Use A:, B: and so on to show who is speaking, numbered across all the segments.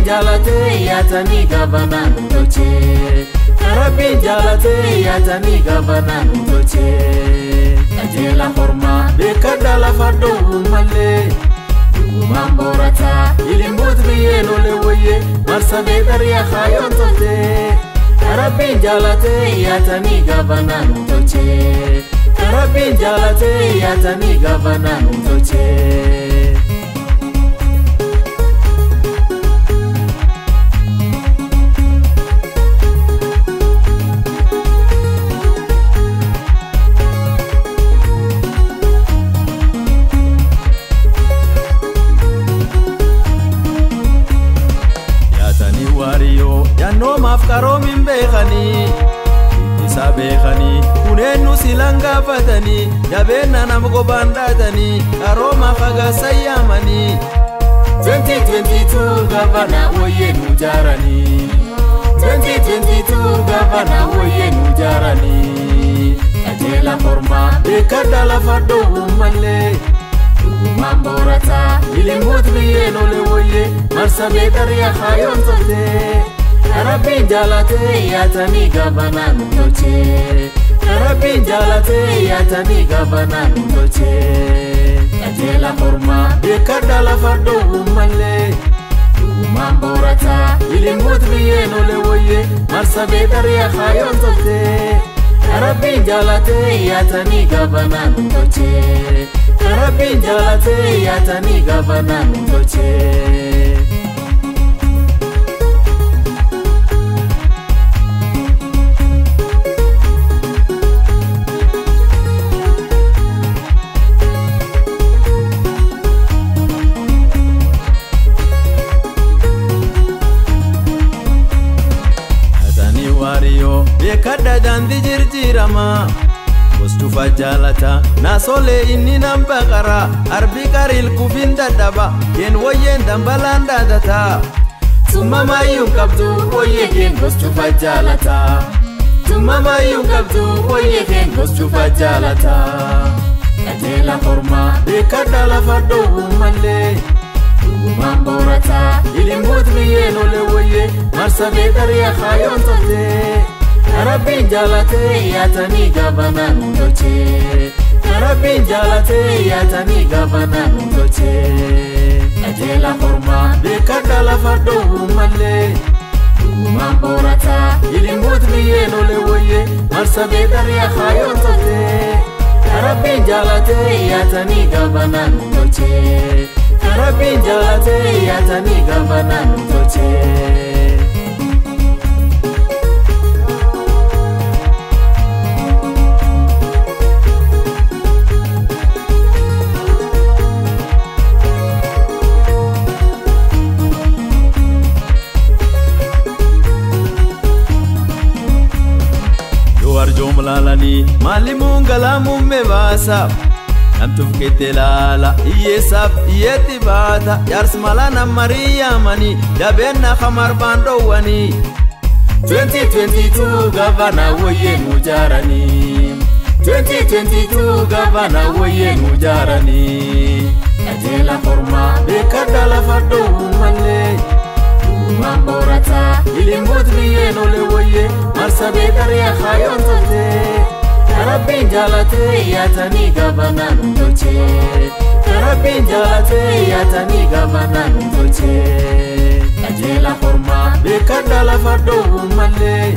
A: jalate yatani gavana nutoche Rabbi jalate yatani gavana nutoche Ajela horma bekada la fardo male Mamborata ilimbut biyeno lewoye Marsa bedariya khayon tote Rabbi jalate yatani gavana nutoche Rabbi jalate yatani gavana nutoche No mafkaro min bekhani isa bekhani kunenu silanga fatani yabena namgo bandatani aroma khaga sayamani 2022 gavana oye nujarani 2022 gavana oye nujarani ajela horma bekada la fardo male mamborata ilimut biyeno lewoye marsa bedariya khayon tote Rabbi jalate yatani gavana nutoche Rabbi jalate yatani gavana nutoche Ajela horma bekada la fardo male Mamborata ilimbut biyeno lewoye Marsa bedariya khayon tote Rabbi jalate yatani gavana nutoche Rabbi jalate yatani gavana nutoche Bekada dandi jirjirama Mustufa jalata Nasole inni nambakara Arbikaril kufinda daba Yen woyen dambalanda data Tumama yung kabdu Woye ken Mustufa jalata Tumama yung kabdu Woye ken Mustufa jalata Ajela horma Bekada la fardo male Mamborata ilimbut biyeno lewoye Marsa bedariya khayon tote Rabbi jalate yatani gavana nutoche Rabbi jalate yatani gavana nutoche Ajela horma bekada la fardo male Mamborata ilimbut biyeno lewoye Marsa bedariya khayon tote Rabbi jalate yatani gavana nutoche Rabbi jalate yatani gavana nutoche Jomlalani malimu ngalamu mebasa Namtufkete lala iyesaf iyetibata Yars malana Maria mani Yabena khamar bando wani 2022 gavana woye nujarani 2022 gavana woye nujarani Ajela horma bekada la fardo male Mamborata ilimbut biyeno lewoye Marsa bedariya khayon tote Rabbi jalate yatani gavana nutoche Rabbi jalate yatani gavana nutoche Ajela horma bekada la fardo male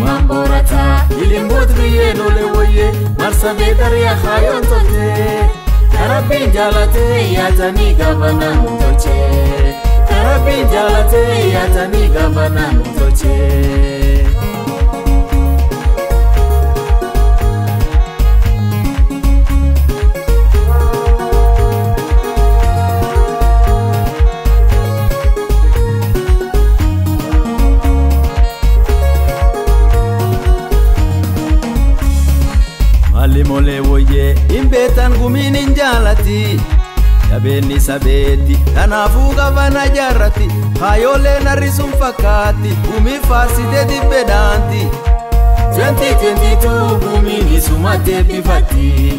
A: Mamborata ilimbut biyeno lewoye Marsa bedariya khayon tote Rabbi jalate yatani gavana nutoche Rabbi jalate yatani gavana nutoche Malimole woye imbetan guminin jalati Yabeni sabeti Tanafu gavana jarati Khayole narisum fakati Umi faside di pedanti 2022 gumini sumate bifati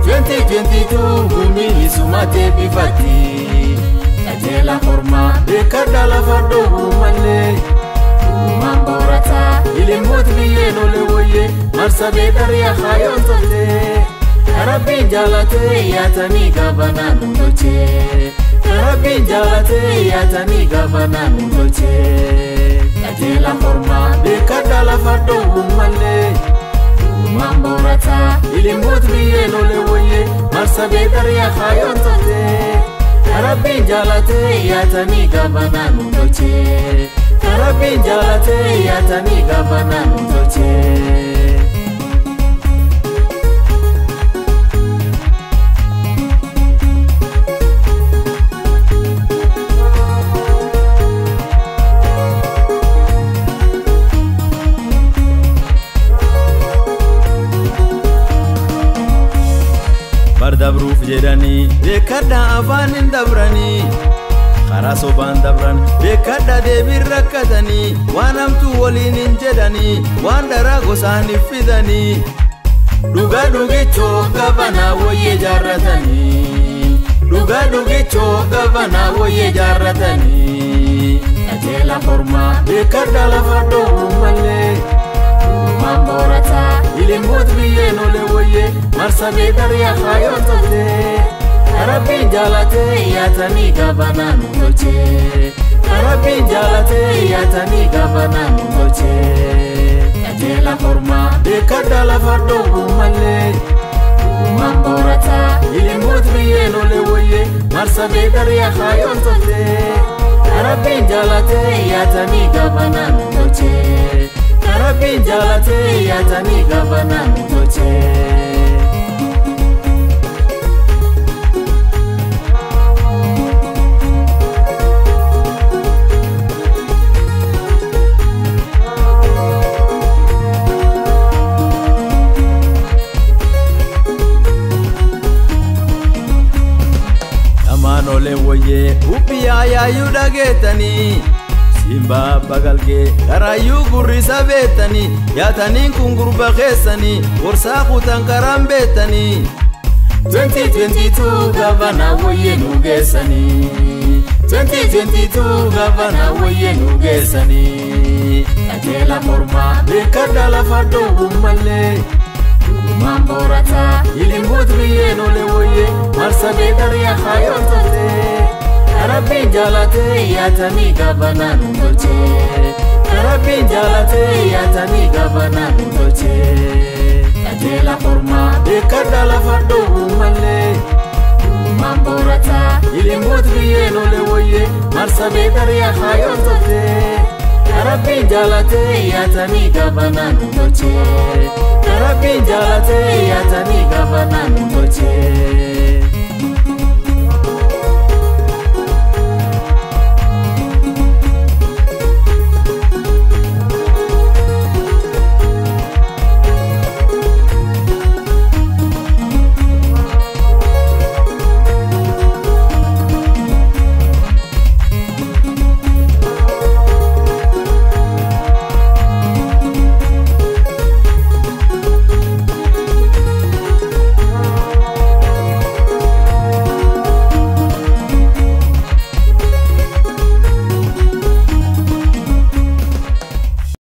A: 2022 gumini sumate bifati Ajela horma bekada la fado male mamborata ile mot biye no le woye marsa be daria khayon tote Rabbi jalate yatani gabana nundoche Rabbi jalate yatani gabana nundoche Katela forma bekada la fado male mamborata ile mot biye no le woye marsa be daria khayon tote Rabbi jalate yatani gabana nundoche Rabbi jalate yatani gabana nundoche Bardabruf jedani bekada avanin dabrani kharaso bandabran bekada debir rakatani wanamtu wolinin jedani wandara gosani fidani duga dugicho gabana woye jarratani duga dugicho gabana woye jarratani ajela forma bekada la fado male mamborata ile mudbiye no le woye marsa be daria khayon tote Rabbi jalate yatani gabana nundoche Rabbi jalate yatani gabana nundoche Ajela forma bekada la fado male mamborata ile mudbiye no le woye marsa be daria khayon tote Rabbi jalate yatani gabana nundoche Rabbi jalate yatani gabana nundoche Amanole woye upia ya yudagetani Simba bagalge karayu gurisa betani yatani kungurba khesani ursaku tankaram betani 2022 gavana woye nugesani 2022 gavana woye nugesani Ajela forma bekada la fado male mamborata ili mudriye no le woye marsa be daria khayon tote Rabbi jalate yatani gabana nundoche Rabbi jalate yatani gabana nundoche Ajela forma bekada la fado male mamborata ili mudriye no le woye marsa be daria khayon tote Rabbi jalate yatani gabana nundoche Rabbi jalate yatani gabana nundoche